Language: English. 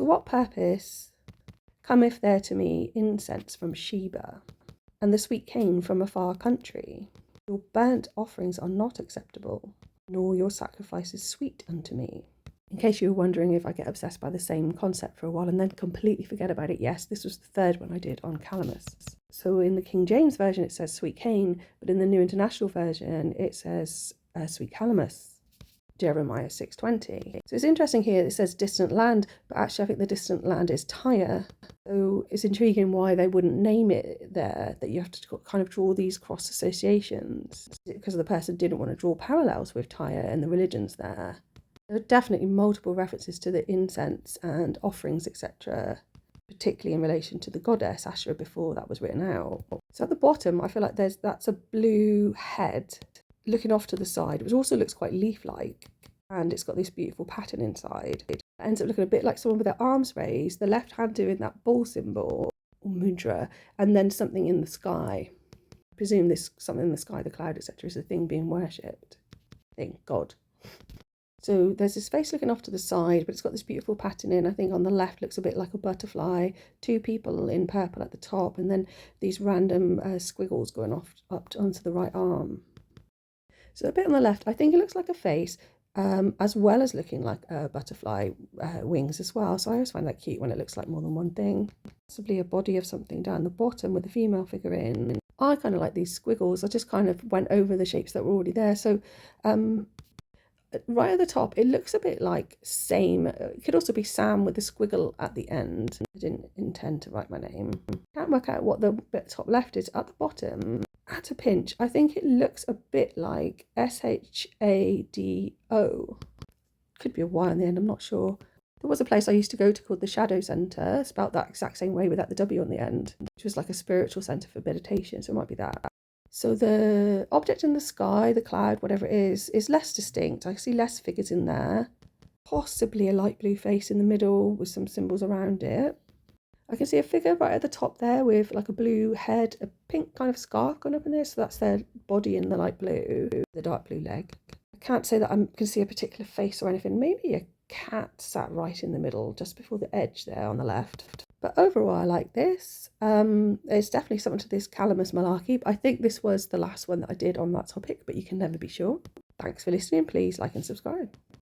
To what purpose cometh there to me incense from Sheba, and the sweet cane from a far country? Your burnt offerings are not acceptable, nor your sacrifices sweet unto me. In case you were wondering if I get obsessed by the same concept for a while and then completely forget about it, yes, this was the third one I did on calamus. So in the King James Version it says sweet cane, but in the New International Version it says sweet calamus, Jeremiah 6:20. So it's interesting here, it says distant land, but actually I think the distant land is Tyre. So it's intriguing why they wouldn't name it there, that you have to kind of draw these cross associations, because the person didn't want to draw parallels with Tyre and the religions there. There are definitely multiple references to the incense and offerings, etc., particularly in relation to the goddess Asherah before that was written out. So at the bottom, I feel like that's a blue head looking off to the side, which also looks quite leaf-like, and it's got this beautiful pattern inside. It ends up looking a bit like someone with their arms raised, the left hand doing that bull symbol, or mudra, and then something in the sky. I presume this something in the sky, the cloud, etc., is a thing being worshipped. God. So there's this face looking off to the side, but it's got this beautiful pattern in. I think on the left looks a bit like a butterfly, two people in purple at the top, and then these random squiggles going off up onto the right arm. So a bit on the left, I think it looks like a face, as well as looking like butterfly wings as well. So I always find that cute when it looks like more than one thing. Possibly a body of something down the bottom with a female figure in. I kind of like these squiggles. I just kind of went over the shapes that were already there. So right at the top, it looks a bit like same. It could also be Sam with a squiggle at the end. I didn't intend to write my name. Can't work out what the bit top left is. At the bottom, at a pinch, I think it looks a bit like SHADO. Could be a Y on the end, I'm not sure. There was a place I used to go to called the Shadow Centre, spelt that exact same way without the W on the end, which was like a spiritual centre for meditation, so it might be that. So the object in the sky, the cloud, whatever it is less distinct. I see less figures in there. Possibly a light blue face in the middle with some symbols around it. I can see a figure right at the top there with like a blue head, a pink kind of scarf going up in there. So that's their body in the light blue, the dark blue leg. I can't say that I can see a particular face or anything. Maybe a cat sat right in the middle, just before the edge there on the left. But overall, I like this. There's definitely something to this calamus malarkey. I think this was the last one that I did on that topic, but you can never be sure. Thanks for listening. Please like and subscribe.